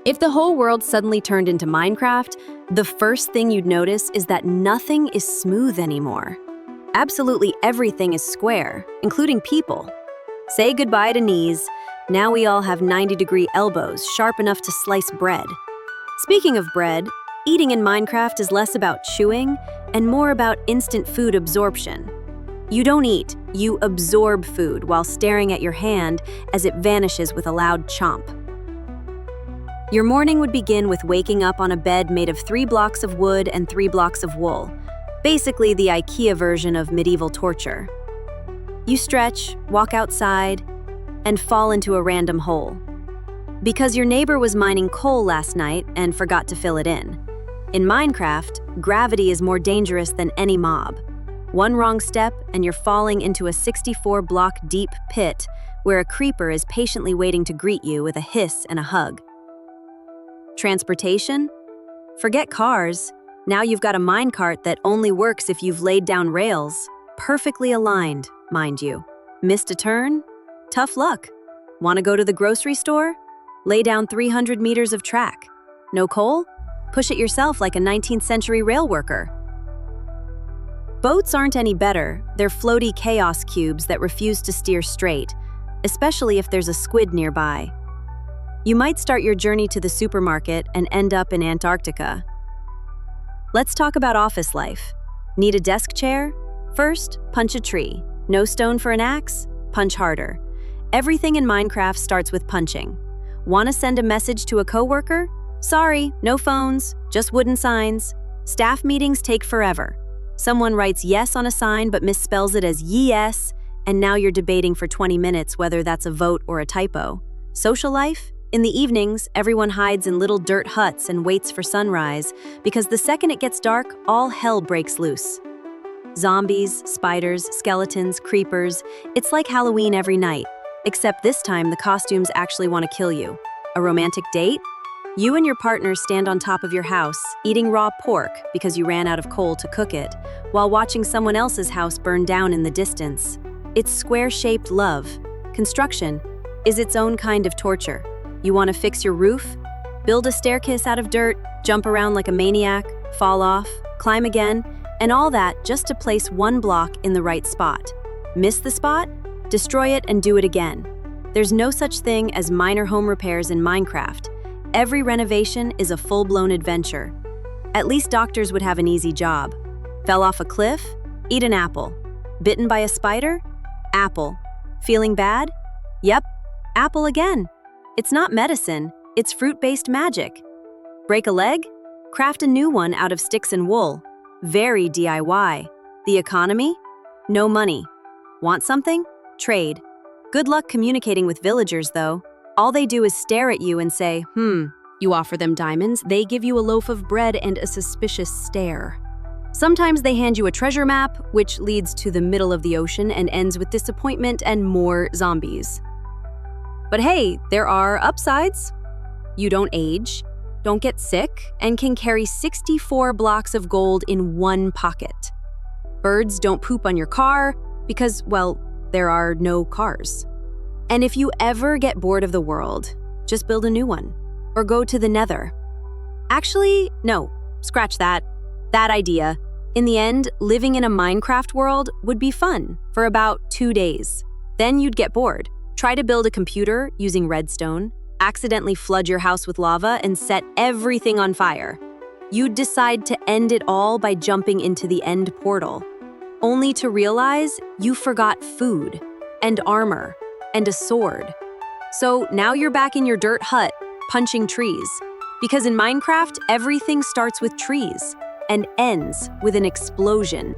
If the whole world suddenly turned into Minecraft, the first thing you'd notice is that nothing is smooth anymore. Absolutely everything is square, including people. Say goodbye to knees. Now we all have 90-degree elbows, sharp enough to slice bread. Speaking of bread, eating in Minecraft is less about chewing and more about instant food absorption. You don't eat, you absorb food while staring at your hand as it vanishes with a loud chomp. Your morning would begin with waking up on a bed made of 3 blocks of wood and 3 blocks of wool, basically the IKEA version of medieval torture. You stretch, walk outside, and fall into a random hole. Because your neighbor was mining coal last night and forgot to fill it in. In Minecraft, gravity is more dangerous than any mob. One wrong step and you're falling into a 64-block deep pit where a creeper is patiently waiting to greet you with a hiss and a hug. Transportation? Forget cars. Now you've got a minecart that only works if you've laid down rails. Perfectly aligned, mind you. Missed a turn? Tough luck. Want to go to the grocery store? Lay down 300 meters of track. No coal? Push it yourself like a 19th century rail worker. Boats aren't any better. They're floaty chaos cubes that refuse to steer straight, especially if there's a squid nearby. You might start your journey to the supermarket and end up in Antarctica. Let's talk about office life. Need a desk chair? First, punch a tree. No stone for an axe? Punch harder. Everything in Minecraft starts with punching. Want to send a message to a coworker? Sorry, no phones, just wooden signs. Staff meetings take forever. Someone writes yes on a sign but misspells it as yes, and now you're debating for 20 minutes whether that's a vote or a typo. Social life? In the evenings, everyone hides in little dirt huts and waits for sunrise, because the second it gets dark, all hell breaks loose. Zombies, spiders, skeletons, creepers, it's like Halloween every night, except this time the costumes actually want to kill you. A romantic date? You and your partner stand on top of your house, eating raw pork because you ran out of coal to cook it, while watching someone else's house burn down in the distance. It's square-shaped love. Construction is its own kind of torture. You want to fix your roof? Build a staircase out of dirt, jump around like a maniac, fall off, climb again, and all that just to place 1 block in the right spot. Miss the spot? Destroy it and do it again. There's no such thing as minor home repairs in Minecraft. Every renovation is a full-blown adventure. At least doctors would have an easy job. Fell off a cliff? Eat an apple. Bitten by a spider? Apple. Feeling bad? Yep, apple again. It's not medicine, it's fruit-based magic. Break a leg? Craft a new one out of sticks and wool. Very DIY. The economy? No money. Want something? Trade. Good luck communicating with villagers, though. All they do is stare at you and say, You offer them diamonds, they give you a loaf of bread and a suspicious stare. Sometimes they hand you a treasure map, which leads to the middle of the ocean and ends with disappointment and more zombies. But hey, there are upsides. You don't age, don't get sick, and can carry 64 blocks of gold in 1 pocket. Birds don't poop on your car because, well, there are no cars. And if you ever get bored of the world, just build a new one or go to the Nether. Actually, no, scratch that. That idea. In the end, living in a Minecraft world would be fun for about 2 days. Then you'd get bored. Try to build a computer using redstone, accidentally flood your house with lava, and set everything on fire. You'd decide to end it all by jumping into the end portal, only to realize you forgot food, and armor, and a sword. So now you're back in your dirt hut, punching trees. Because in Minecraft, everything starts with trees and ends with an explosion.